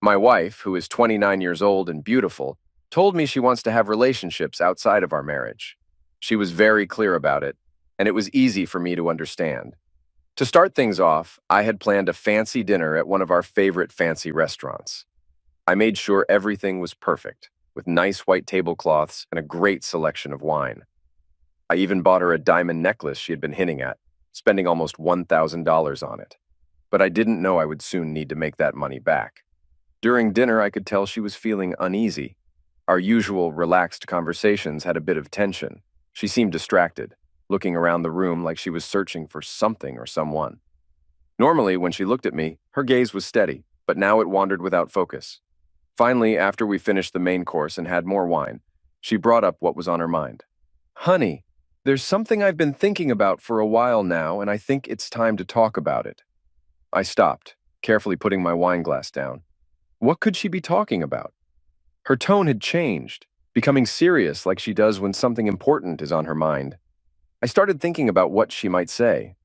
My wife, who is 29 years old and beautiful, told me she wants to have relationships outside of our marriage. She was very clear about it, and it was easy for me to understand. To start things off, I had planned a fancy dinner at one of our favorite fancy restaurants. I made sure everything was perfect, with nice white tablecloths and a great selection of wine. I even bought her a diamond necklace she had been hinting at, spending almost $1,000 on it. But I didn't know I would soon need to make that money back. During dinner, I could tell she was feeling uneasy. Our usual relaxed conversations had a bit of tension. She seemed distracted, looking around the room like she was searching for something or someone. Normally, when she looked at me, her gaze was steady, but now it wandered without focus. Finally, after we finished the main course and had more wine, she brought up what was on her mind. "Honey, there's something I've been thinking about for a while now, and I think it's time to talk about it." I stopped, carefully putting my wine glass down. What could she be talking about? Her tone had changed, becoming serious like she does when something important is on her mind. I started thinking about what she might say.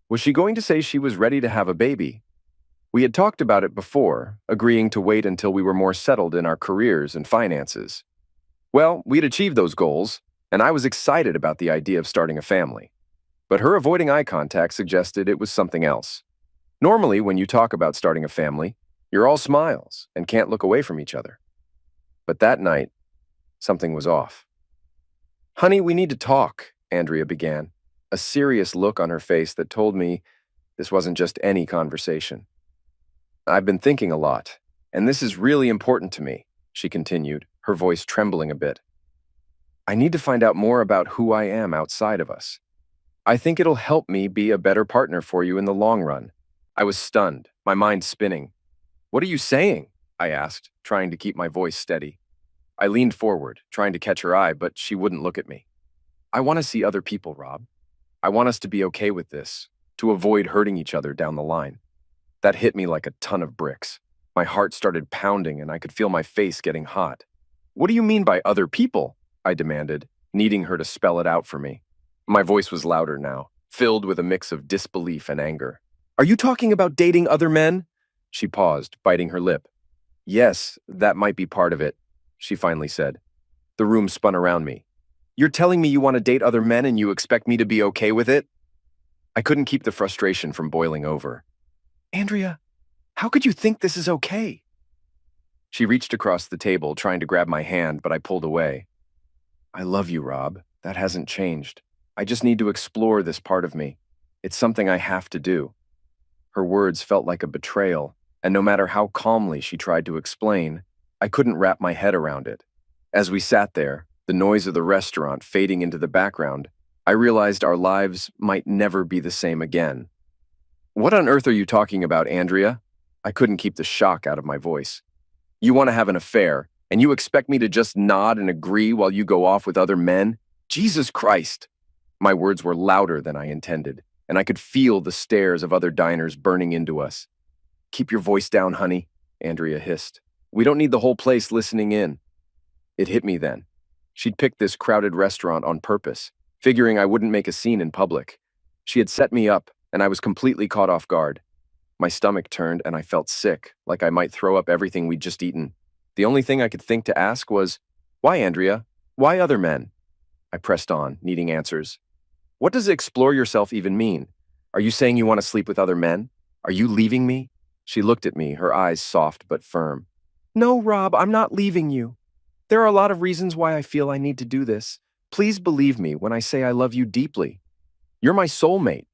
Was she going to say she was ready to have a baby? We had talked about it before, agreeing to wait until we were more settled in our careers and finances. Well, we'd achieved those goals, and I was excited about the idea of starting a family. But her avoiding eye contact suggested it was something else. Normally, when you talk about starting a family, you're all smiles and can't look away from each other. But that night, something was off. "Honey, we need to talk," Andrea began, a serious look on her face that told me this wasn't just any conversation. "I've been thinking a lot, and this is really important to me," she continued, her voice trembling a bit. "I need to find out more about who I am outside of us. I think it'll help me be a better partner for you in the long run." I was stunned, my mind spinning. "What are you saying?" I asked, trying to keep my voice steady. I leaned forward, trying to catch her eye, but she wouldn't look at me. "I want to see other people, Rob. I want us to be okay with this, to avoid hurting each other down the line." That hit me like a ton of bricks. My heart started pounding and I could feel my face getting hot. "What do you mean by other people?" I demanded, needing her to spell it out for me. My voice was louder now, filled with a mix of disbelief and anger. "Are you talking about dating other men?" She paused, biting her lip. "Yes, that might be part of it," she finally said. The room spun around me. "You're telling me you want to date other men and you expect me to be okay with it?" I couldn't keep the frustration from boiling over. "Andrea, how could you think this is okay?" She reached across the table, trying to grab my hand, but I pulled away. "I love you, Rob. That hasn't changed. I just need to explore this part of me. It's something I have to do." Her words felt like a betrayal, and no matter how calmly she tried to explain, I couldn't wrap my head around it. As we sat there, the noise of the restaurant fading into the background, I realized our lives might never be the same again. "What on earth are you talking about, Andrea?" I couldn't keep the shock out of my voice. "You want to have an affair, and you expect me to just nod and agree while you go off with other men? Jesus Christ!" My words were louder than I intended, and I could feel the stares of other diners burning into us. "Keep your voice down, honey," Andrea hissed. "We don't need the whole place listening in." It hit me then. She'd picked this crowded restaurant on purpose, figuring I wouldn't make a scene in public. She had set me up, and I was completely caught off guard. My stomach turned and I felt sick, like I might throw up everything we'd just eaten. The only thing I could think to ask was, "Why, Andrea? Why other men?" I pressed on, needing answers. "What does explore yourself even mean? Are you saying you want to sleep with other men? Are you leaving me?" She looked at me, her eyes soft but firm. "No, Rob, I'm not leaving you. There are a lot of reasons why I feel I need to do this. Please believe me when I say I love you deeply. You're my soulmate.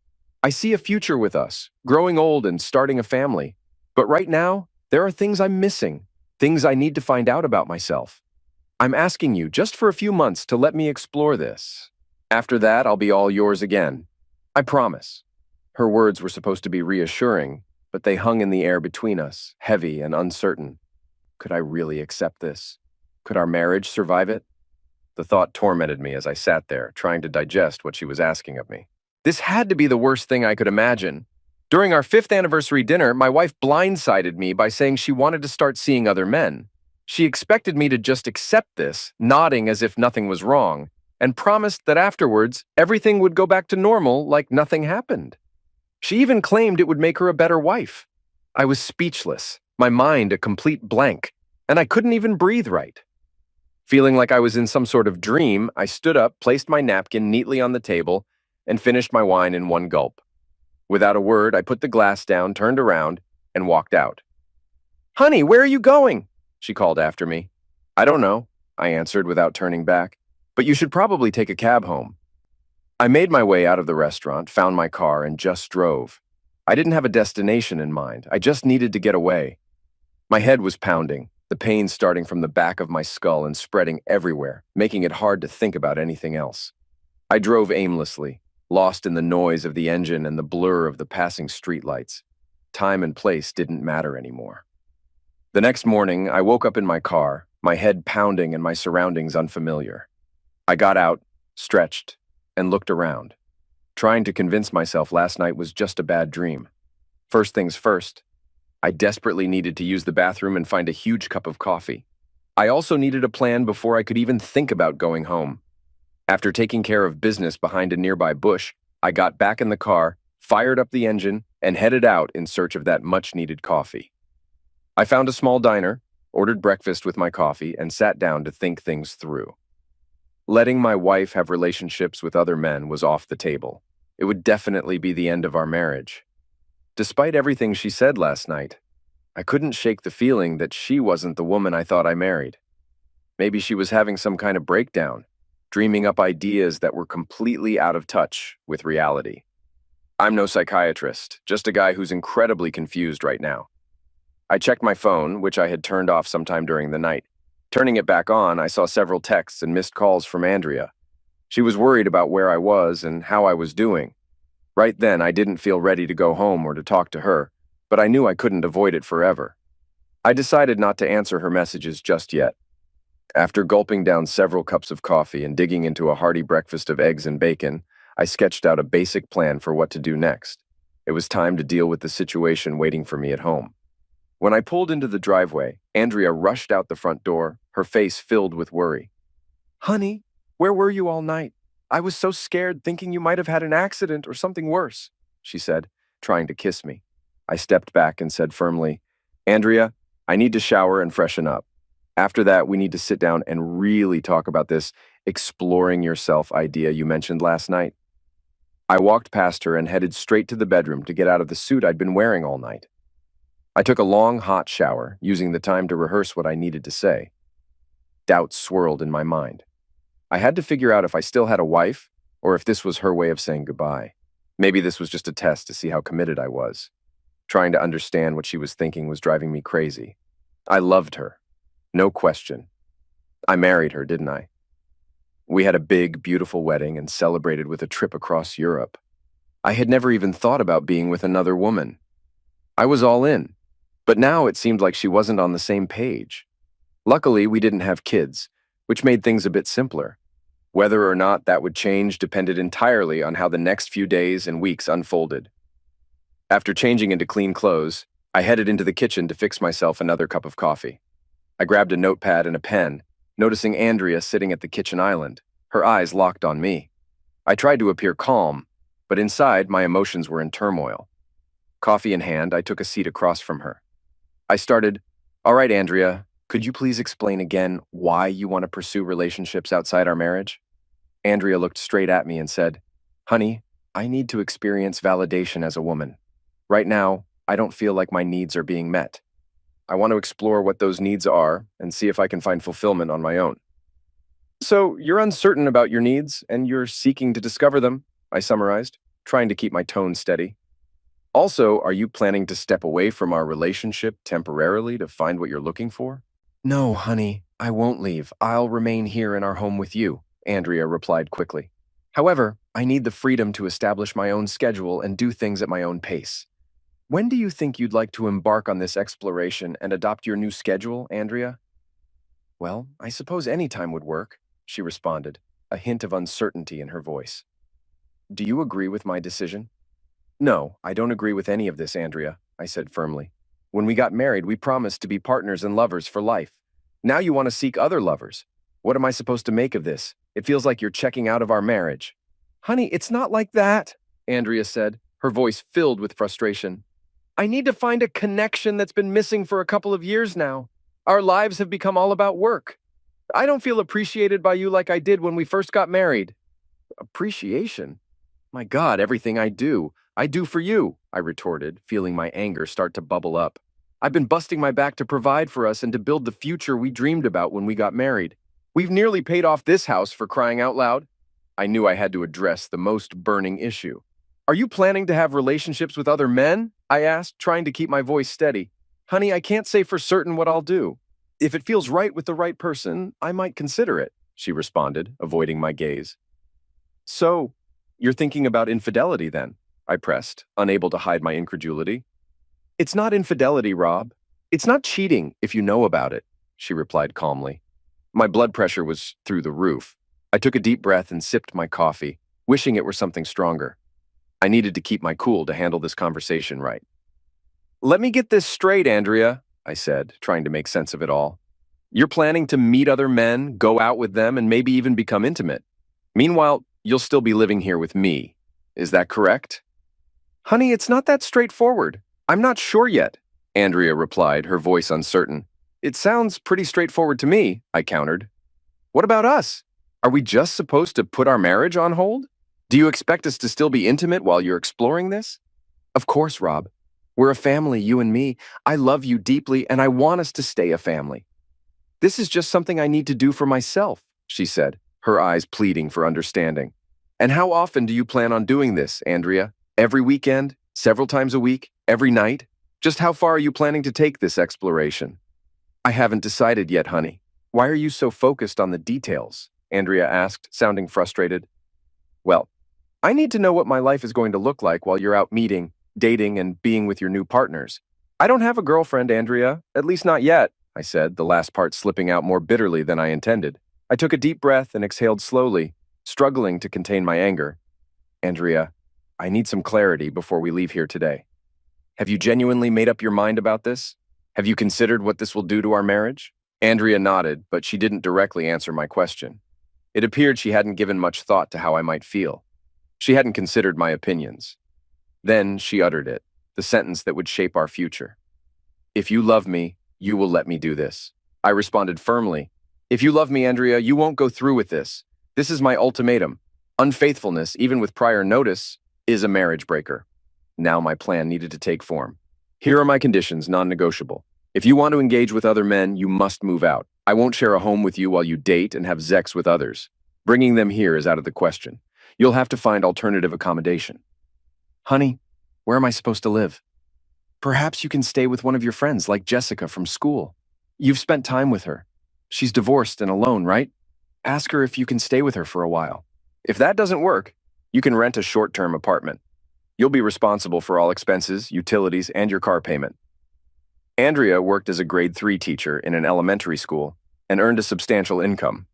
I see a future with us, growing old and starting a family. But right now, there are things I'm missing, things I need to find out about myself. I'm asking you just for a few months to let me explore this. After that, I'll be all yours again. I promise." Her words were supposed to be reassuring, but they hung in the air between us, heavy and uncertain. Could I really accept this? Could our marriage survive it? The thought tormented me as I sat there, trying to digest what she was asking of me. This had to be the worst thing I could imagine. During our 5th anniversary dinner, my wife blindsided me by saying she wanted to start seeing other men. She expected me to just accept this, nodding as if nothing was wrong, and promised that afterwards, everything would go back to normal like nothing happened. She even claimed it would make her a better wife. I was speechless. My mind a complete blank, and I couldn't even breathe right. Feeling like I was in some sort of dream, I stood up, placed my napkin neatly on the table, and finished my wine in one gulp. Without a word, I put the glass down, turned around, and walked out. "Honey, where are you going?" she called after me. "I don't know," I answered without turning back, "but you should probably take a cab home." I made my way out of the restaurant, found my car, and just drove. I didn't have a destination in mind. I just needed to get away. My head was pounding, the pain starting from the back of my skull and spreading everywhere, making it hard to think about anything else. I drove aimlessly, lost in the noise of the engine and the blur of the passing streetlights. Time and place didn't matter anymore. The next morning, I woke up in my car, my head pounding and my surroundings unfamiliar. I got out, stretched, and looked around, trying to convince myself last night was just a bad dream. First things first, I desperately needed to use the bathroom and find a huge cup of coffee. I also needed a plan before I could even think about going home. After taking care of business behind a nearby bush, I got back in the car, fired up the engine, and headed out in search of that much-needed coffee. I found a small diner, ordered breakfast with my coffee, and sat down to think things through. Letting my wife have relationships with other men was off the table. It would definitely be the end of our marriage. Despite everything she said last night, I couldn't shake the feeling that she wasn't the woman I thought I married. Maybe she was having some kind of breakdown, dreaming up ideas that were completely out of touch with reality. I'm no psychiatrist, just a guy who's incredibly confused right now. I checked my phone, which I had turned off sometime during the night. Turning it back on, I saw several texts and missed calls from Andrea. She was worried about where I was and how I was doing. Right then, I didn't feel ready to go home or to talk to her, but I knew I couldn't avoid it forever. I decided not to answer her messages just yet. After gulping down several cups of coffee and digging into a hearty breakfast of eggs and bacon, I sketched out a basic plan for what to do next. It was time to deal with the situation waiting for me at home. When I pulled into the driveway, Andrea rushed out the front door, her face filled with worry. "Honey, where were you all night? I was so scared thinking you might have had an accident or something worse," she said, trying to kiss me. I stepped back and said firmly, "Andrea, I need to shower and freshen up. After that, we need to sit down and really talk about this exploring yourself idea you mentioned last night." I walked past her and headed straight to the bedroom to get out of the suit I'd been wearing all night. I took a long, hot shower, using the time to rehearse what I needed to say. Doubts swirled in my mind. I had to figure out if I still had a wife, or if this was her way of saying goodbye. Maybe this was just a test to see how committed I was. Trying to understand what she was thinking was driving me crazy. I loved her. No question. I married her, didn't I? We had a big, beautiful wedding and celebrated with a trip across Europe. I had never even thought about being with another woman. I was all in. But now it seemed like she wasn't on the same page. Luckily, we didn't have kids, which made things a bit simpler. Whether or not that would change depended entirely on how the next few days and weeks unfolded. After changing into clean clothes, I headed into the kitchen to fix myself another cup of coffee. I grabbed a notepad and a pen, noticing Andrea sitting at the kitchen island, her eyes locked on me. I tried to appear calm, but inside my emotions were in turmoil. Coffee in hand, I took a seat across from her. I started, "All right, Andrea, could you please explain again why you want to pursue relationships outside our marriage?" Andrea looked straight at me and said, "Honey, I need to experience validation as a woman. Right now, I don't feel like my needs are being met. I want to explore what those needs are and see if I can find fulfillment on my own." "So you're uncertain about your needs and you're seeking to discover them," I summarized, trying to keep my tone steady. "Also, are you planning to step away from our relationship temporarily to find what you're looking for?" "No, honey, I won't leave. I'll remain here in our home with you," Andrea replied quickly. "However, I need the freedom to establish my own schedule and do things at my own pace." "When do you think you'd like to embark on this exploration and adopt your new schedule, Andrea?" "Well, I suppose any time would work," she responded, a hint of uncertainty in her voice. "Do you agree with my decision?" "No, I don't agree with any of this, Andrea," I said firmly. "When we got married, we promised to be partners and lovers for life. Now you want to seek other lovers. What am I supposed to make of this? It feels like you're checking out of our marriage." "Honey, it's not like that," Andrea said, her voice filled with frustration. I need to find a connection that's been missing for a couple of years now. Our lives have become all about work. I don't feel appreciated by you like I did when we first got married. Appreciation? My God, everything I do for you, I retorted, feeling my anger start to bubble up. I've been busting my back to provide for us and to build the future we dreamed about when we got married. We've nearly paid off this house for crying out loud. I knew I had to address the most burning issue. Are you planning to have relationships with other men? I asked, trying to keep my voice steady. Honey, I can't say for certain what I'll do. If it feels right with the right person, I might consider it, she responded, avoiding my gaze. So, you're thinking about infidelity then? I pressed, unable to hide my incredulity. It's not infidelity, Rob. It's not cheating if you know about it, she replied calmly. My blood pressure was through the roof. I took a deep breath and sipped my coffee, wishing it were something stronger. I needed to keep my cool to handle this conversation right. Let me get this straight, Andrea, I said, trying to make sense of it all. You're planning to meet other men, go out with them, and maybe even become intimate. Meanwhile, you'll still be living here with me. Is that correct? Honey, it's not that straightforward. I'm not sure yet, Andrea replied, her voice uncertain. It sounds pretty straightforward to me, I countered. What about us? Are we just supposed to put our marriage on hold? Do you expect us to still be intimate while you're exploring this? Of course, Rob. We're a family, you and me. I love you deeply, and I want us to stay a family. This is just something I need to do for myself, she said, her eyes pleading for understanding. And how often do you plan on doing this, Andrea? Every weekend? Several times a week? Every night? Just how far are you planning to take this exploration? I haven't decided yet, honey. Why are you so focused on the details? Andrea asked, sounding frustrated. Well, I need to know what my life is going to look like while you're out meeting, dating, and being with your new partners. I don't have a girlfriend, Andrea, at least not yet, I said, the last part slipping out more bitterly than I intended. I took a deep breath and exhaled slowly, struggling to contain my anger. Andrea, I need some clarity before we leave here today. Have you genuinely made up your mind about this? Have you considered what this will do to our marriage? Andrea nodded, but she didn't directly answer my question. It appeared she hadn't given much thought to how I might feel. She hadn't considered my opinions. Then she uttered it, the sentence that would shape our future. If you love me, you will let me do this. I responded firmly. If you love me, Andrea, you won't go through with this. This is my ultimatum. Unfaithfulness, even with prior notice, is a marriage breaker. Now my plan needed to take form. Here are my conditions, non-negotiable. If you want to engage with other men, you must move out. I won't share a home with you while you date and have sex with others. Bringing them here is out of the question. You'll have to find alternative accommodation. Honey, where am I supposed to live? Perhaps you can stay with one of your friends, like Jessica from school. You've spent time with her. She's divorced and alone, right? Ask her if you can stay with her for a while. If that doesn't work, you can rent a short-term apartment. You'll be responsible for all expenses, utilities, and your car payment. Andrea worked as a grade 3 teacher in an elementary school and earned a substantial income.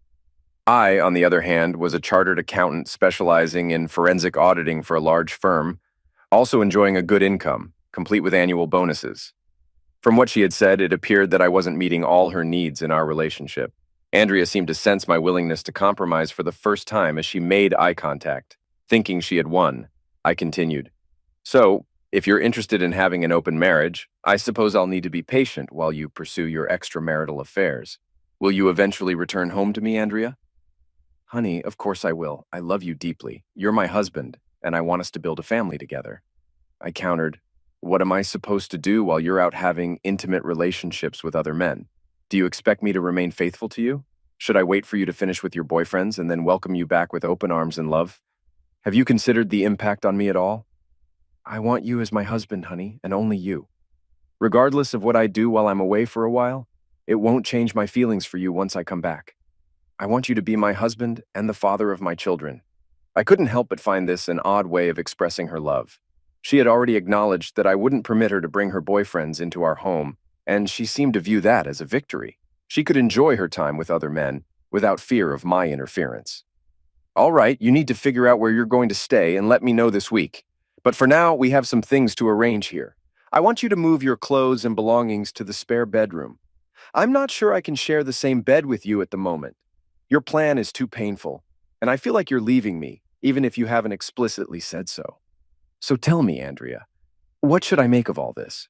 I, on the other hand, was a chartered accountant specializing in forensic auditing for a large firm, also enjoying a good income, complete with annual bonuses. From what she had said, it appeared that I wasn't meeting all her needs in our relationship. Andrea seemed to sense my willingness to compromise for the first time as she made eye contact. Thinking she had won, I continued. So, if you're interested in having an open marriage, I suppose I'll need to be patient while you pursue your extramarital affairs. Will you eventually return home to me, Andrea? Honey, of course I will. I love you deeply. You're my husband, and I want us to build a family together. I countered, what am I supposed to do while you're out having intimate relationships with other men? Do you expect me to remain faithful to you? Should I wait for you to finish with your boyfriends and then welcome you back with open arms and love? Have you considered the impact on me at all? I want you as my husband, honey, and only you. Regardless of what I do while I'm away for a while, it won't change my feelings for you once I come back. I want you to be my husband and the father of my children. I couldn't help but find this an odd way of expressing her love. She had already acknowledged that I wouldn't permit her to bring her boyfriends into our home, and she seemed to view that as a victory. She could enjoy her time with other men without fear of my interference. All right, you need to figure out where you're going to stay and let me know this week. But for now, we have some things to arrange here. I want you to move your clothes and belongings to the spare bedroom. I'm not sure I can share the same bed with you at the moment. Your plan is too painful, and I feel like you're leaving me, even if you haven't explicitly said so. So tell me, Andrea, What should I make of all this?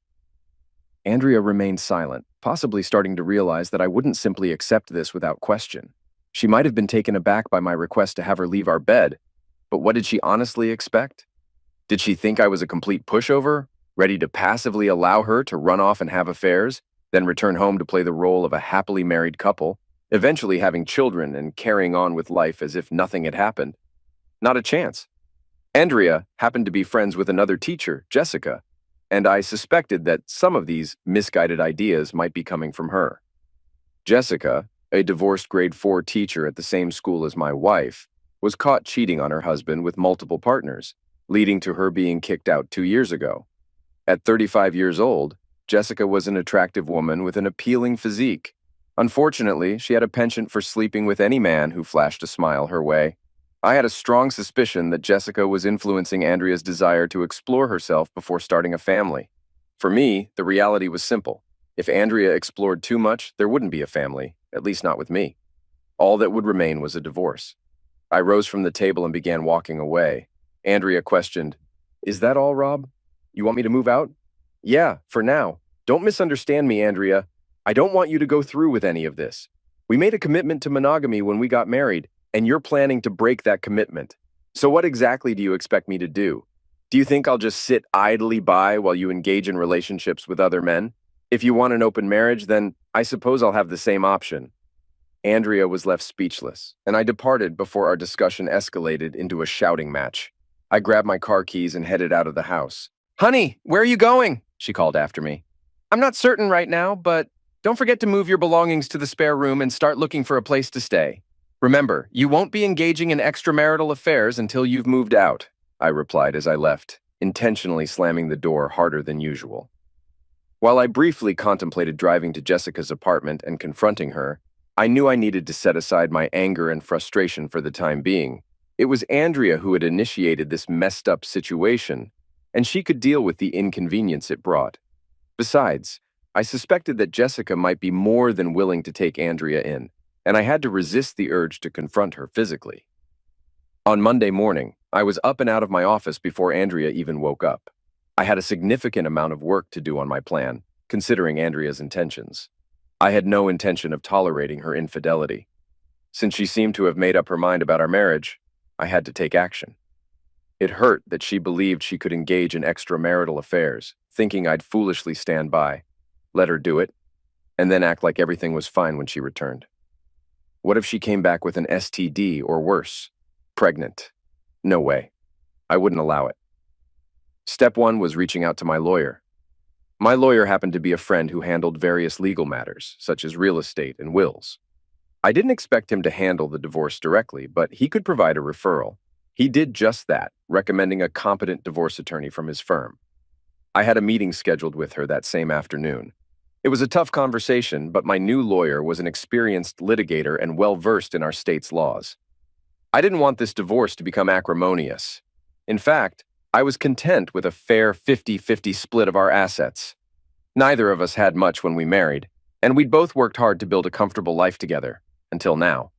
Andrea remained silent, possibly starting to realize that I wouldn't simply accept this without question. She might have been taken aback by my request to have her leave our bed, but what did she honestly expect? Did she think I was a complete pushover, ready to passively allow her to run off and have affairs, then return home to play the role of a happily married couple, eventually having children and carrying on with life as if nothing had happened? Not a chance. Andrea happened to be friends with another teacher, Jessica, and I suspected that some of these misguided ideas might be coming from her. Jessica, a divorced grade 4 teacher at the same school as my wife, was caught cheating on her husband with multiple partners, leading to her being kicked out 2 years ago. At 35 years old, Jessica was an attractive woman with an appealing physique. Unfortunately, she had a penchant for sleeping with any man who flashed a smile her way. I had a strong suspicion that Jessica was influencing Andrea's desire to explore herself before starting a family. For me, the reality was simple. If Andrea explored too much, there wouldn't be a family, at least not with me. All that would remain was a divorce. I rose from the table and began walking away. Andrea questioned, "Is that all, Rob? You want me to move out?" "Yeah, for now. Don't misunderstand me, Andrea. I don't want you to go through with any of this. We made a commitment to monogamy when we got married, and you're planning to break that commitment. So what exactly do you expect me to do? Do you think I'll just sit idly by while you engage in relationships with other men? If you want an open marriage, then I suppose I'll have the same option." Andrea was left speechless, and I departed before our discussion escalated into a shouting match. I grabbed my car keys and headed out of the house. "Honey, where are you going?" she called after me. "I'm not certain right now, but don't forget to move your belongings to the spare room and start looking for a place to stay. Remember, you won't be engaging in extramarital affairs until you've moved out," I replied as I left, intentionally slamming the door harder than usual. While I briefly contemplated driving to Jessica's apartment and confronting her, I knew I needed to set aside my anger and frustration for the time being. It was Andrea who had initiated this messed up situation, and she could deal with the inconvenience it brought. Besides, I suspected that Jessica might be more than willing to take Andrea in, and I had to resist the urge to confront her physically. On Monday morning, I was up and out of my office before Andrea even woke up. I had a significant amount of work to do on my plan, considering Andrea's intentions. I had no intention of tolerating her infidelity. Since she seemed to have made up her mind about our marriage, I had to take action. It hurt that she believed she could engage in extramarital affairs, thinking I'd foolishly stand by, let her do it, and then act like everything was fine when she returned. What if she came back with an STD or worse? Pregnant? No way. I wouldn't allow it. Step one was reaching out to my lawyer. My lawyer happened to be a friend who handled various legal matters, such as real estate and wills. I didn't expect him to handle the divorce directly, but he could provide a referral. He did just that, recommending a competent divorce attorney from his firm. I had a meeting scheduled with her that same afternoon. It was a tough conversation, but my new lawyer was an experienced litigator and well-versed in our state's laws. I didn't want this divorce to become acrimonious. In fact, I was content with a fair 50-50 split of our assets. Neither of us had much when we married, and we'd both worked hard to build a comfortable life together, until now.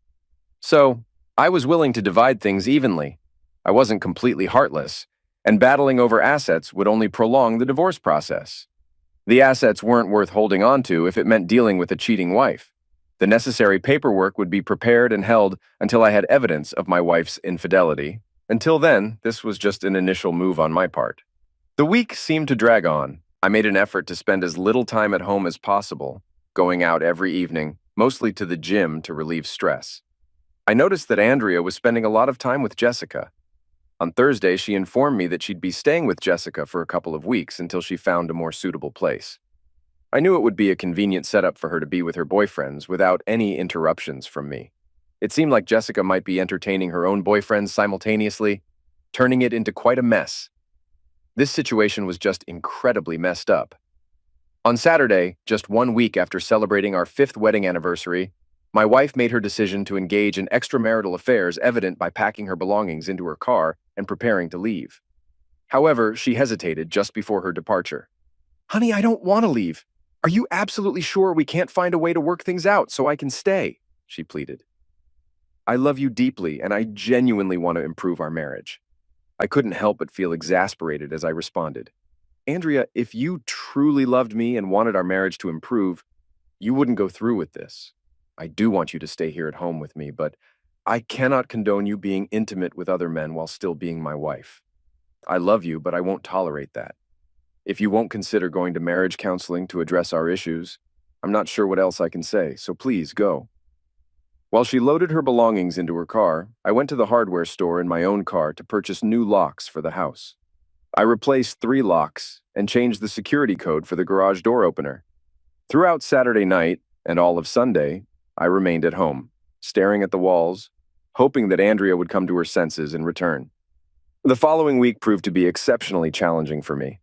So, I was willing to divide things evenly. I wasn't completely heartless, and battling over assets would only prolong the divorce process. The assets weren't worth holding on to if it meant dealing with a cheating wife. The necessary paperwork would be prepared and held until I had evidence of my wife's infidelity. Until then, this was just an initial move on my part. The week seemed to drag on. I made an effort to spend as little time at home as possible, going out every evening, mostly to the gym to relieve stress. I noticed that Andrea was spending a lot of time with Jessica. On Thursday, she informed me that she'd be staying with Jessica for a couple of weeks until she found a more suitable place. I knew it would be a convenient setup for her to be with her boyfriends without any interruptions from me. It seemed like Jessica might be entertaining her own boyfriends simultaneously, turning it into quite a mess. This situation was just incredibly messed up. On Saturday, just 1 week after celebrating our 5th wedding anniversary, my wife made her decision to engage in extramarital affairs evident by packing her belongings into her car and preparing to leave. However, she hesitated just before her departure. "Honey, I don't want to leave. Are you absolutely sure we can't find a way to work things out so I can stay?" she pleaded. "I love you deeply, and I genuinely want to improve our marriage." I couldn't help but feel exasperated as I responded. Andrea, if you truly loved me and wanted our marriage to improve, you wouldn't go through with this. I do want you to stay here at home with me, but I cannot condone you being intimate with other men while still being my wife. I love you, but I won't tolerate that. If you won't consider going to marriage counseling to address our issues, I'm not sure what else I can say, so please go. While she loaded her belongings into her car, I went to the hardware store in my own car to purchase new locks for the house. I replaced 3 locks and changed the security code for the garage door opener. Throughout Saturday night and all of Sunday, I remained at home, staring at the walls, hoping that Andrea would come to her senses and return. The following week proved to be exceptionally challenging for me.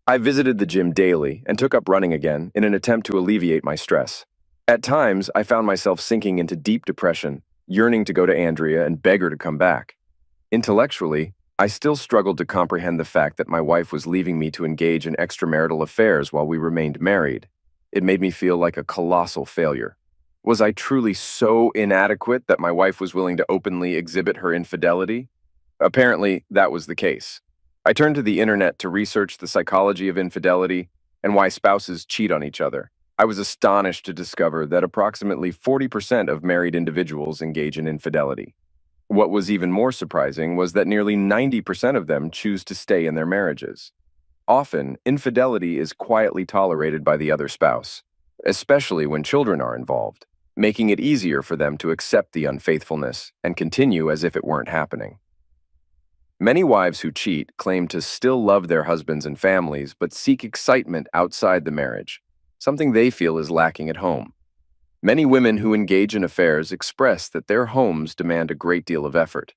I visited the gym daily and took up running again in an attempt to alleviate my stress. At times, I found myself sinking into deep depression, yearning to go to Andrea and beg her to come back. Intellectually, I still struggled to comprehend the fact that my wife was leaving me to engage in extramarital affairs while we remained married. It made me feel like a colossal failure. Was I truly so inadequate that my wife was willing to openly exhibit her infidelity? Apparently, that was the case. I turned to the internet to research the psychology of infidelity and why spouses cheat on each other. I was astonished to discover that approximately 40% of married individuals engage in infidelity. What was even more surprising was that nearly 90% of them choose to stay in their marriages. Often, infidelity is quietly tolerated by the other spouse, especially when children are involved, making it easier for them to accept the unfaithfulness and continue as if it weren't happening. Many wives who cheat claim to still love their husbands and families but seek excitement outside the marriage, something they feel is lacking at home. Many women who engage in affairs express that their homes demand a great deal of effort.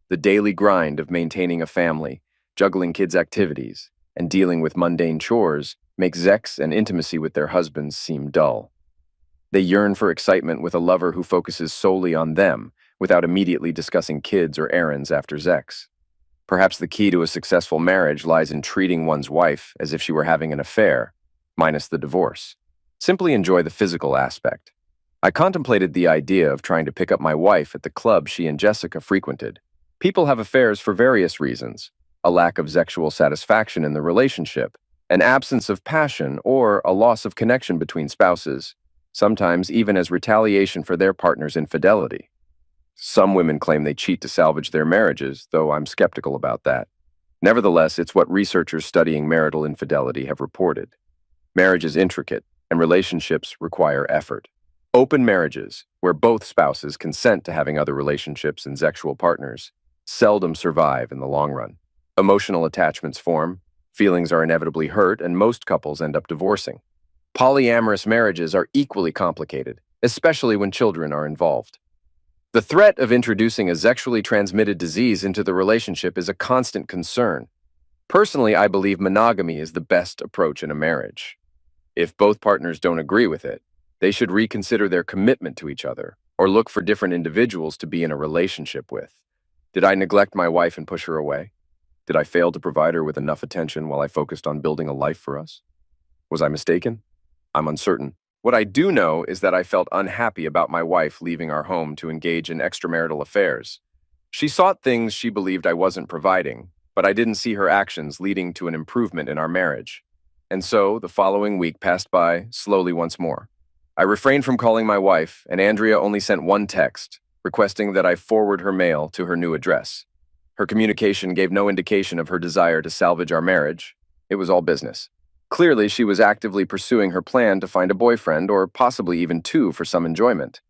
The daily grind of maintaining a family, juggling kids' activities, and dealing with mundane chores makes sex and intimacy with their husbands seem dull. They yearn for excitement with a lover who focuses solely on them without immediately discussing kids or errands after sex. Perhaps the key to a successful marriage lies in treating one's wife as if she were having an affair, minus the divorce. Simply enjoy the physical aspect. I contemplated the idea of trying to pick up my wife at the club she and Jessica frequented. People have affairs for various reasons: a lack of sexual satisfaction in the relationship, an absence of passion, or a loss of connection between spouses, sometimes even as retaliation for their partner's infidelity. Some women claim they cheat to salvage their marriages, though I'm skeptical about that. Nevertheless, it's what researchers studying marital infidelity have reported. Marriage is intricate, and relationships require effort. Open marriages, where both spouses consent to having other relationships and sexual partners, seldom survive in the long run. Emotional attachments form, feelings are inevitably hurt, and most couples end up divorcing. Polyamorous marriages are equally complicated, especially when children are involved. The threat of introducing a sexually transmitted disease into the relationship is a constant concern. Personally, I believe monogamy is the best approach in a marriage. If both partners don't agree with it, they should reconsider their commitment to each other or look for different individuals to be in a relationship with. Did I neglect my wife and push her away? Did I fail to provide her with enough attention while I focused on building a life for us? Was I mistaken? I'm uncertain. What I do know is that I felt unhappy about my wife leaving our home to engage in extramarital affairs. She sought things she believed I wasn't providing, but I didn't see her actions leading to an improvement in our marriage. And so, the following week passed by, slowly once more. I refrained from calling my wife, and Andrea only sent one text, requesting that I forward her mail to her new address. Her communication gave no indication of her desire to salvage our marriage. It was all business. Clearly, she was actively pursuing her plan to find a boyfriend, or possibly even 2 for some enjoyment.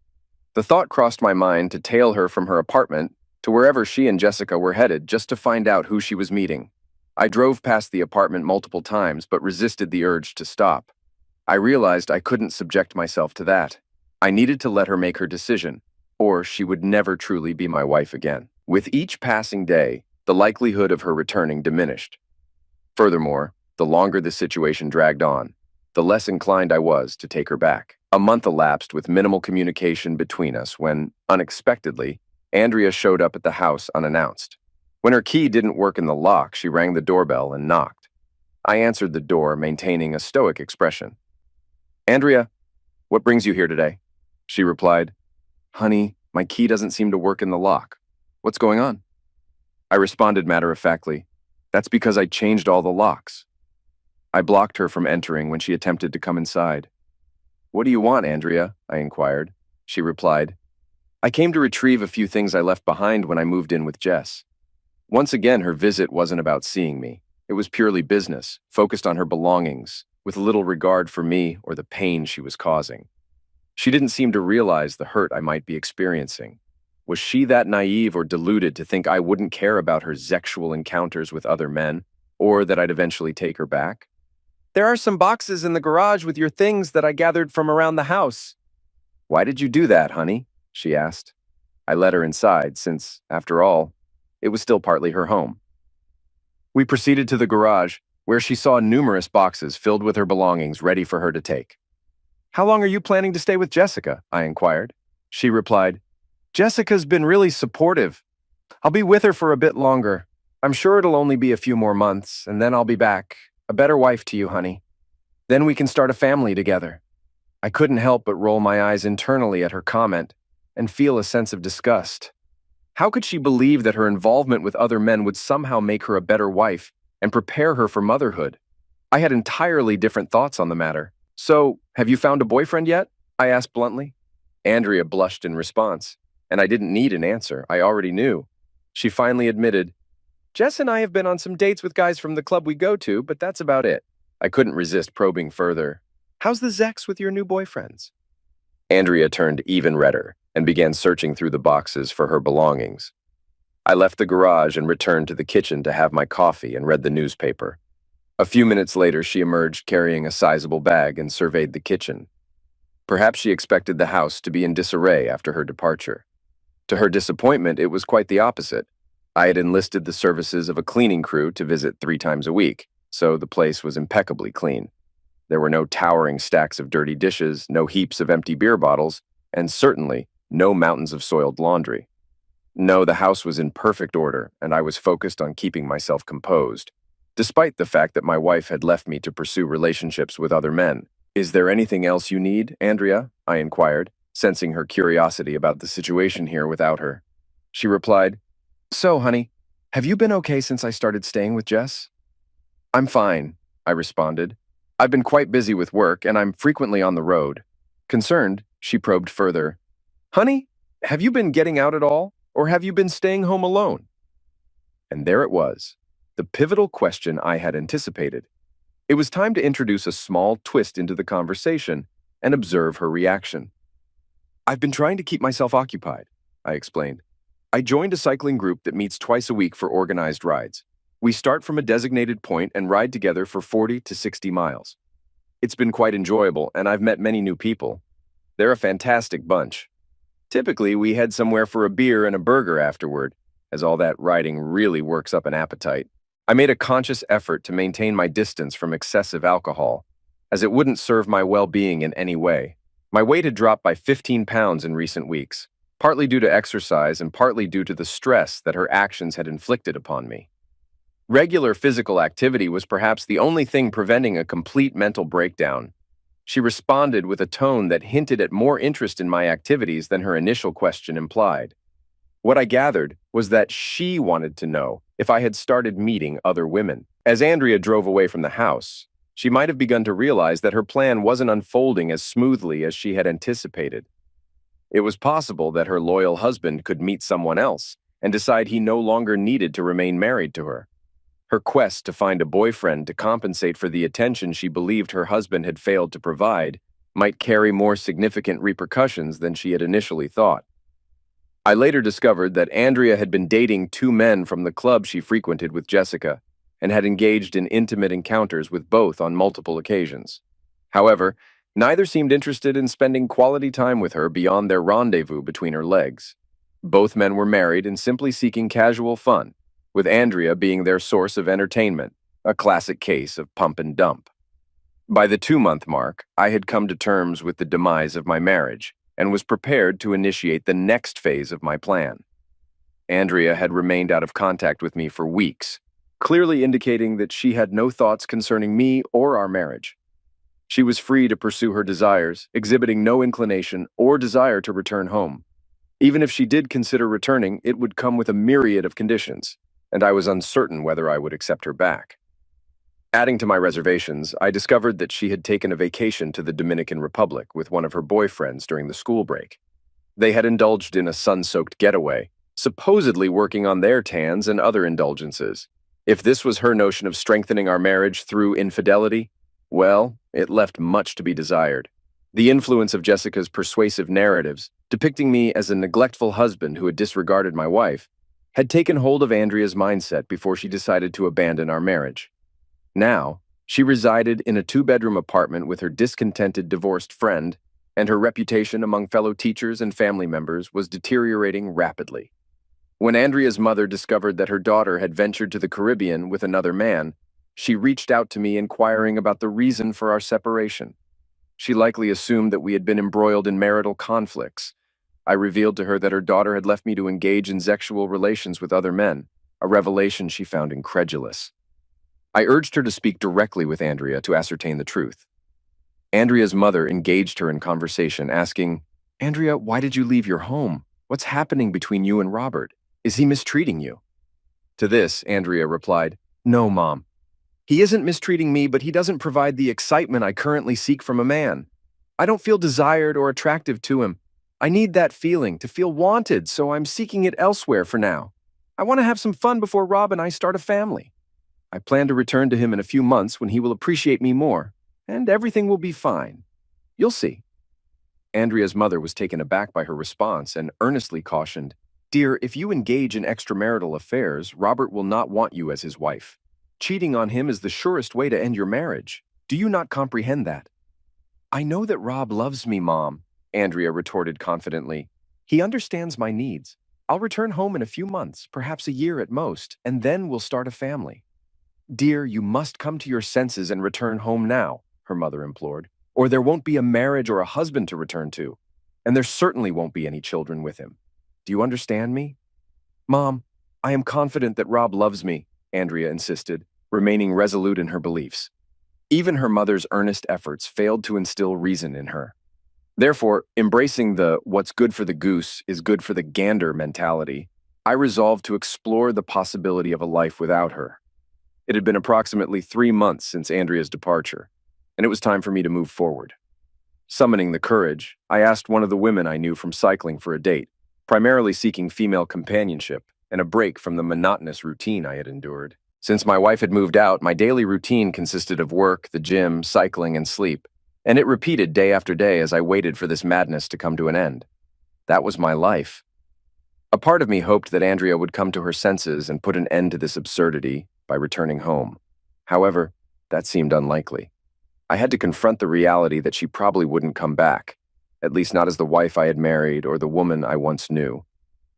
The thought crossed my mind to tail her from her apartment to wherever she and Jessica were headed just to find out who she was meeting. I drove past the apartment multiple times but resisted the urge to stop. I realized I couldn't subject myself to that. I needed to let her make her decision, or she would never truly be my wife again. With each passing day, the likelihood of her returning diminished. Furthermore, the longer the situation dragged on, the less inclined I was to take her back. A month elapsed with minimal communication between us when, unexpectedly, Andrea showed up at the house unannounced. When her key didn't work in the lock, she rang the doorbell and knocked. I answered the door, maintaining a stoic expression. "Andrea, what brings you here today?" She replied, "Honey, my key doesn't seem to work in the lock. What's going on?" I responded matter-of-factly, "That's because I changed all the locks." I blocked her from entering when she attempted to come inside. "What do you want, Andrea?" I inquired. She replied, "I came to retrieve a few things I left behind when I moved in with Jess." Once again, her visit wasn't about seeing me. It was purely business, focused on her belongings, with little regard for me or the pain she was causing. She didn't seem to realize the hurt I might be experiencing. Was she that naive or deluded to think I wouldn't care about her sexual encounters with other men, or that I'd eventually take her back? "There are some boxes in the garage with your things that I gathered from around the house." "Why did you do that, honey?" she asked. I let her inside since, after all, it was still partly her home. We proceeded to the garage, where she saw numerous boxes filled with her belongings ready for her to take. "How long are you planning to stay with Jessica?" I inquired. She replied, "Jessica's been really supportive. I'll be with her for a bit longer. I'm sure it'll only be a few more months, and then I'll be back. A better wife to you, honey. Then we can start a family together." I couldn't help but roll my eyes internally at her comment and feel a sense of disgust. How could she believe that her involvement with other men would somehow make her a better wife and prepare her for motherhood? I had entirely different thoughts on the matter. "So, have you found a boyfriend yet?" I asked bluntly. Andrea blushed in response, and I didn't need an answer. I already knew. She finally admitted, "Jess and I have been on some dates with guys from the club we go to, but that's about it." I couldn't resist probing further. "How's the Zex with your new boyfriends?" Andrea turned even redder and began searching through the boxes for her belongings. I left the garage and returned to the kitchen to have my coffee and read the newspaper. A few minutes later, she emerged carrying a sizable bag and surveyed the kitchen. Perhaps she expected the house to be in disarray after her departure. To her disappointment, it was quite the opposite. I had enlisted the services of a cleaning crew to visit 3 times a week, so the place was impeccably clean. There were no towering stacks of dirty dishes, no heaps of empty beer bottles, and certainly no mountains of soiled laundry. No, the house was in perfect order, and I was focused on keeping myself composed, despite the fact that my wife had left me to pursue relationships with other men. "Is there anything else you need, Andrea?" I inquired, sensing her curiosity about the situation here without her. She replied, "So, honey, have you been okay since I started staying with Jess?" "I'm fine," I responded. "I've been quite busy with work, and I'm frequently on the road." Concerned, she probed further. "Honey, have you been getting out at all, or have you been staying home alone?" And there it was, the pivotal question I had anticipated. It was time to introduce a small twist into the conversation and observe her reaction. "I've been trying to keep myself occupied," I explained. "I joined a cycling group that meets twice a week for organized rides. We start from a designated point and ride together for 40 to 60 miles. It's been quite enjoyable, and I've met many new people. They're a fantastic bunch. Typically, we head somewhere for a beer and a burger afterward, as all that riding really works up an appetite. I made a conscious effort to maintain my distance from excessive alcohol, as it wouldn't serve my well-being in any way. My weight had dropped by 15 pounds in recent weeks, partly due to exercise and partly due to the stress that her actions had inflicted upon me. Regular physical activity was perhaps the only thing preventing a complete mental breakdown. She responded with a tone that hinted at more interest in my activities than her initial question implied. What I gathered was that she wanted to know if I had started meeting other women. As Andrea drove away from the house, she might have begun to realize that her plan wasn't unfolding as smoothly as she had anticipated. It was possible that her loyal husband could meet someone else and decide he no longer needed to remain married to her. Her quest to find a boyfriend to compensate for the attention she believed her husband had failed to provide might carry more significant repercussions than she had initially thought. I later discovered that Andrea had been dating 2 men from the club she frequented with Jessica and had engaged in intimate encounters with both on multiple occasions. However, neither seemed interested in spending quality time with her beyond their rendezvous between her legs. Both men were married and simply seeking casual fun, with Andrea being their source of entertainment, a classic case of pump and dump. By the 2-month mark, I had come to terms with the demise of my marriage and was prepared to initiate the next phase of my plan. Andrea had remained out of contact with me for weeks, clearly indicating that she had no thoughts concerning me or our marriage. She was free to pursue her desires, exhibiting no inclination or desire to return home. Even if she did consider returning, it would come with a myriad of conditions, and I was uncertain whether I would accept her back. Adding to my reservations, I discovered that she had taken a vacation to the Dominican Republic with one of her boyfriends during the school break. They had indulged in a sun-soaked getaway, supposedly working on their tans and other indulgences. If this was her notion of strengthening our marriage through infidelity, well, it left much to be desired. The influence of Jessica's persuasive narratives, depicting me as a neglectful husband who had disregarded my wife, had taken hold of Andrea's mindset before she decided to abandon our marriage. Now, she resided in a two-bedroom apartment with her discontented divorced friend, and her reputation among fellow teachers and family members was deteriorating rapidly. When Andrea's mother discovered that her daughter had ventured to the Caribbean with another man, she reached out to me inquiring about the reason for our separation. She likely assumed that we had been embroiled in marital conflicts. I revealed to her that her daughter had left me to engage in sexual relations with other men, a revelation she found incredulous. I urged her to speak directly with Andrea to ascertain the truth. Andrea's mother engaged her in conversation, asking, "Andrea, why did you leave your home? What's happening between you and Robert? Is he mistreating you?" To this, Andrea replied, "No, Mom. He isn't mistreating me, but he doesn't provide the excitement I currently seek from a man. I don't feel desired or attractive to him. I need that feeling, to feel wanted, so I'm seeking it elsewhere for now. I want to have some fun before Rob and I start a family. I plan to return to him in a few months when he will appreciate me more, and everything will be fine. You'll see." Andrea's mother was taken aback by her response and earnestly cautioned, "Dear, if you engage in extramarital affairs, Robert will not want you as his wife. Cheating on him is the surest way to end your marriage. Do you not comprehend that?" "I know that Rob loves me, Mom," Andrea retorted confidently. "He understands my needs. I'll return home in a few months, perhaps a year at most, and then we'll start a family." "Dear, you must come to your senses and return home now," her mother implored, "or there won't be a marriage or a husband to return to, and there certainly won't be any children with him. Do you understand me?" "Mom, I am confident that Rob loves me," Andrea insisted, remaining resolute in her beliefs. Even her mother's earnest efforts failed to instill reason in her. Therefore, embracing the "what's good for the goose is good for the gander" mentality, I resolved to explore the possibility of a life without her. It had been approximately 3 months since Andrea's departure, and it was time for me to move forward. Summoning the courage, I asked one of the women I knew from cycling for a date, primarily seeking female companionship and a break from the monotonous routine I had endured. Since my wife had moved out, my daily routine consisted of work, the gym, cycling, and sleep, and it repeated day after day as I waited for this madness to come to an end. That was my life. A part of me hoped that Andrea would come to her senses and put an end to this absurdity by returning home. However, that seemed unlikely. I had to confront the reality that she probably wouldn't come back, at least not as the wife I had married or the woman I once knew.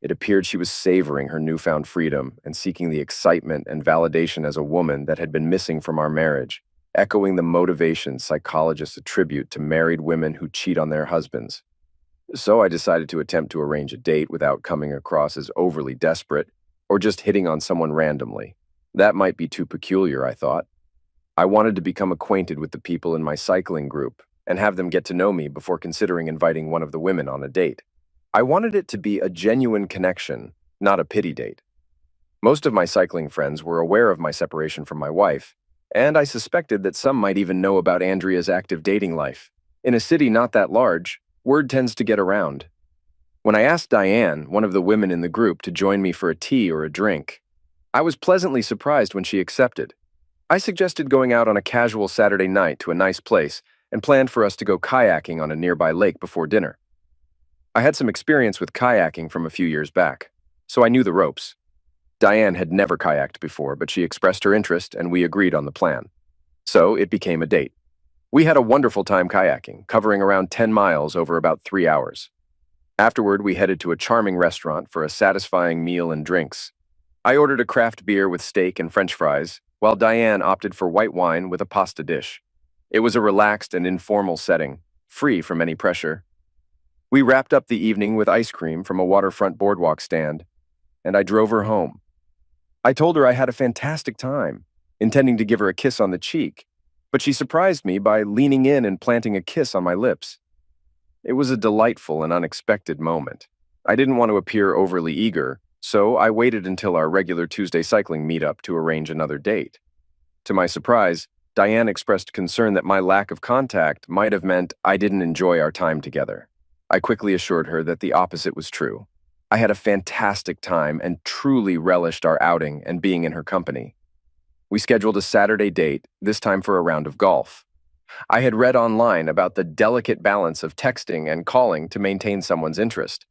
It appeared she was savoring her newfound freedom and seeking the excitement and validation as a woman that had been missing from our marriage, echoing the motivations psychologists attribute to married women who cheat on their husbands. So I decided to attempt to arrange a date without coming across as overly desperate or just hitting on someone randomly. That might be too peculiar, I thought. I wanted to become acquainted with the people in my cycling group and have them get to know me before considering inviting one of the women on a date. I wanted it to be a genuine connection, not a pity date. Most of my cycling friends were aware of my separation from my wife, and I suspected that some might even know about Andrea's active dating life. In a city not that large, word tends to get around. When I asked Diane, one of the women in the group, to join me for a tea or a drink, I was pleasantly surprised when she accepted. I suggested going out on a casual Saturday night to a nice place and planned for us to go kayaking on a nearby lake before dinner. I had some experience with kayaking from a few years back, so I knew the ropes. Diane had never kayaked before, but she expressed her interest and we agreed on the plan. So it became a date. We had a wonderful time kayaking, covering around 10 miles over about 3 hours. Afterward, we headed to a charming restaurant for a satisfying meal and drinks. I ordered a craft beer with steak and French fries, while Diane opted for white wine with a pasta dish. It was a relaxed and informal setting, free from any pressure. We wrapped up the evening with ice cream from a waterfront boardwalk stand, and I drove her home. I told her I had a fantastic time, intending to give her a kiss on the cheek, but she surprised me by leaning in and planting a kiss on my lips. It was a delightful and unexpected moment. I didn't want to appear overly eager, so I waited until our regular Tuesday cycling meetup to arrange another date. To my surprise, Diane expressed concern that my lack of contact might have meant I didn't enjoy our time together. I quickly assured her that the opposite was true. I had a fantastic time and truly relished our outing and being in her company. We scheduled a Saturday date, this time for a round of golf. I had read online about the delicate balance of texting and calling to maintain someone's interest.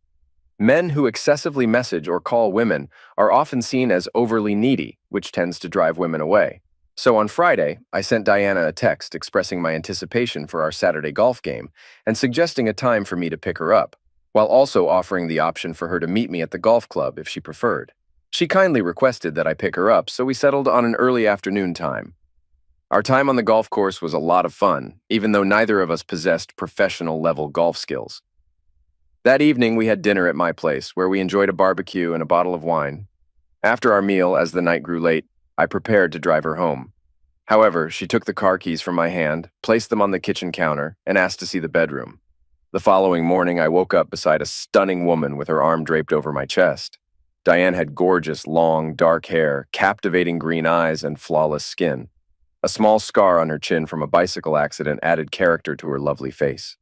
Men who excessively message or call women are often seen as overly needy, which tends to drive women away. So on Friday, I sent Diana a text expressing my anticipation for our Saturday golf game and suggesting a time for me to pick her up, while also offering the option for her to meet me at the golf club if she preferred. She kindly requested that I pick her up, so we settled on an early afternoon time. Our time on the golf course was a lot of fun, even though neither of us possessed professional-level golf skills. That evening, we had dinner at my place, where we enjoyed a barbecue and a bottle of wine. After our meal, as the night grew late, I prepared to drive her home. However, she took the car keys from my hand, placed them on the kitchen counter, and asked to see the bedroom. The following morning, I woke up beside a stunning woman with her arm draped over my chest. Diane had gorgeous, long, dark hair, captivating green eyes, and flawless skin. A small scar on her chin from a bicycle accident added character to her lovely face.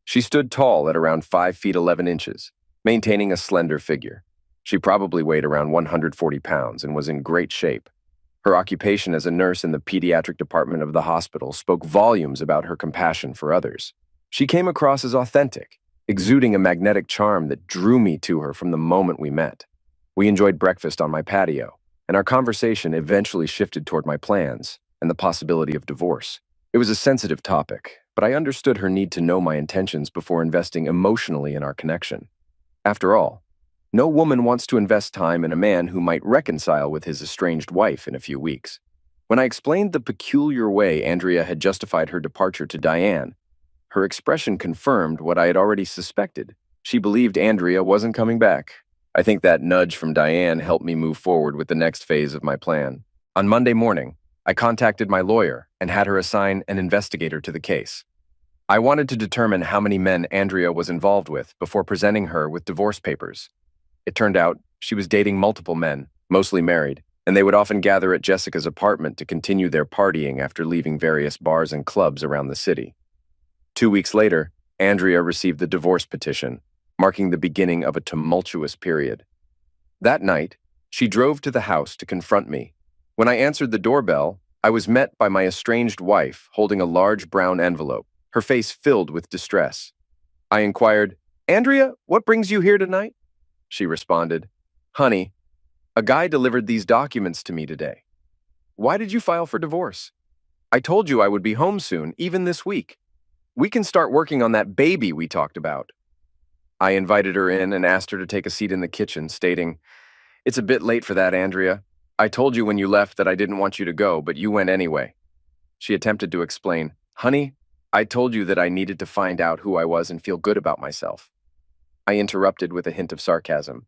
She stood tall at around 5 feet 11 inches, maintaining a slender figure. She probably weighed around 140 pounds and was in great shape. Her occupation as a nurse in the pediatric department of the hospital spoke volumes about her compassion for others. She came across as authentic, exuding a magnetic charm that drew me to her from the moment we met. We enjoyed breakfast on my patio, and our conversation eventually shifted toward my plans and the possibility of divorce. It was a sensitive topic, but I understood her need to know my intentions before investing emotionally in our connection. After all, no woman wants to invest time in a man who might reconcile with his estranged wife in a few weeks. When I explained the peculiar way Andrea had justified her departure to Diane, her expression confirmed what I had already suspected. She believed Andrea wasn't coming back. I think that nudge from Diane helped me move forward with the next phase of my plan. On Monday morning, I contacted my lawyer and had her assign an investigator to the case. I wanted to determine how many men Andrea was involved with before presenting her with divorce papers. It turned out she was dating multiple men, mostly married, and they would often gather at Jessica's apartment to continue their partying after leaving various bars and clubs around the city. 2 weeks later, Andrea received the divorce petition, marking the beginning of a tumultuous period. That night, she drove to the house to confront me. When I answered the doorbell, I was met by my estranged wife holding a large brown envelope, her face filled with distress. I inquired, "Andrea, what brings you here tonight?" She responded, "Honey, a guy delivered these documents to me today. Why did you file for divorce? I told you I would be home soon, even this week. We can start working on that baby we talked about." I invited her in and asked her to take a seat in the kitchen, stating, "It's a bit late for that, Andrea. I told you when you left that I didn't want you to go, but you went anyway." She attempted to explain, "Honey, I told you that I needed to find out who I was and feel good about myself." I interrupted with a hint of sarcasm.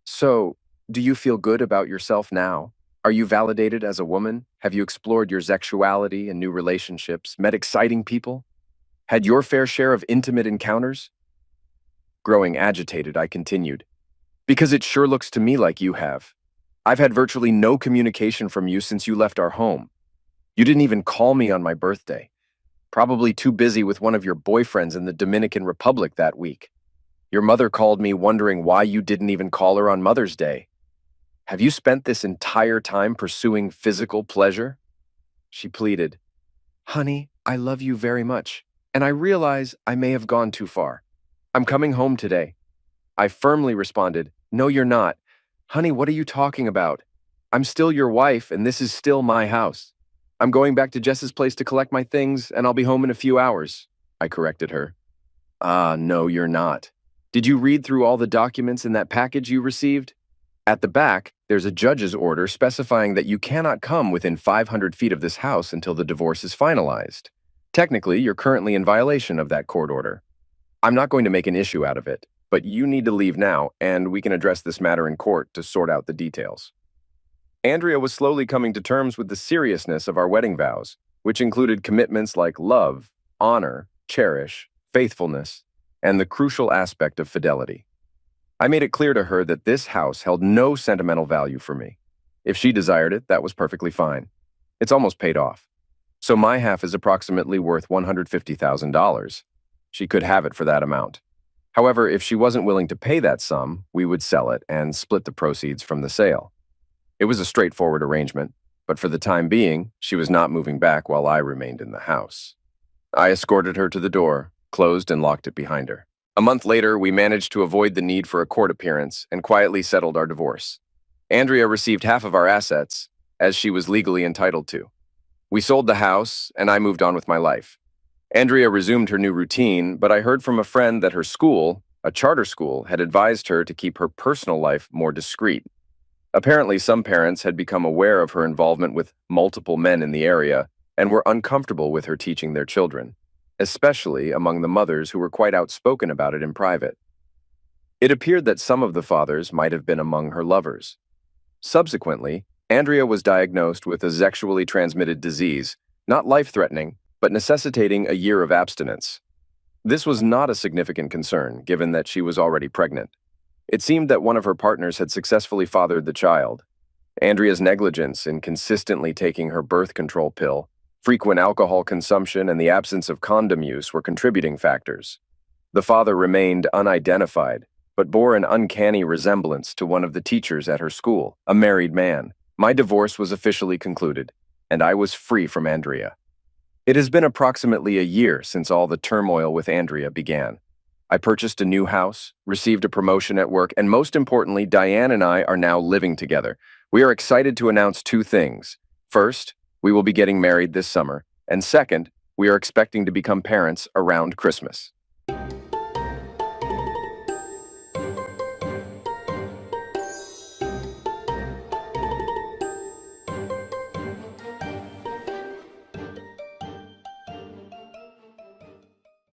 "So, do you feel good about yourself now? Are you validated as a woman? Have you explored your sexuality and new relationships, met exciting people? Had your fair share of intimate encounters?" Growing agitated, I continued, "Because it sure looks to me like you have. I've had virtually no communication from you since you left our home. You didn't even call me on my birthday. Probably too busy with one of your boyfriends in the Dominican Republic that week. Your mother called me wondering why you didn't even call her on Mother's Day. Have you spent this entire time pursuing physical pleasure?" She pleaded, "Honey, I love you very much, and I realize I may have gone too far. I'm coming home today." I firmly responded, "No, you're not. Honey, what are you talking about? I'm still your wife, and this is still my house. I'm going back to Jess's place to collect my things, and I'll be home in a few hours," I corrected her. "Ah, no, you're not. Did you read through all the documents in that package you received? At the back, there's a judge's order specifying that you cannot come within 500 feet of this house until the divorce is finalized. Technically, you're currently in violation of that court order. I'm not going to make an issue out of it, but you need to leave now, and we can address this matter in court to sort out the details." Andrea was slowly coming to terms with the seriousness of our wedding vows, which included commitments like love, honor, cherish, faithfulness, and the crucial aspect of fidelity. I made it clear to her that this house held no sentimental value for me. If she desired it, that was perfectly fine. It's almost paid off. So my half is approximately worth $150,000. She could have it for that amount. However, if she wasn't willing to pay that sum, we would sell it and split the proceeds from the sale. It was a straightforward arrangement, but for the time being, she was not moving back while I remained in the house. I escorted her to the door, closed and locked it behind her. A month later, we managed to avoid the need for a court appearance and quietly settled our divorce. Andrea received half of our assets, as she was legally entitled to. We sold the house, and I moved on with my life. Andrea resumed her new routine, but I heard from a friend that her school, a charter school, had advised her to keep her personal life more discreet. Apparently, some parents had become aware of her involvement with multiple men in the area and were uncomfortable with her teaching their children, especially among the mothers who were quite outspoken about it in private. It appeared that some of the fathers might have been among her lovers. Subsequently, Andrea was diagnosed with a sexually transmitted disease, not life-threatening, but necessitating a year of abstinence. This was not a significant concern, given that she was already pregnant. It seemed that one of her partners had successfully fathered the child. Andrea's negligence in consistently taking her birth control pill, frequent alcohol consumption, and the absence of condom use were contributing factors. The father remained unidentified, but bore an uncanny resemblance to one of the teachers at her school, a married man. My divorce was officially concluded, and I was free from Andrea. It has been approximately a year since all the turmoil with Andrea began. I purchased a new house, received a promotion at work, and most importantly, Diane and I are now living together. We are excited to announce two things. First, we will be getting married this summer, and second, we are expecting to become parents around Christmas.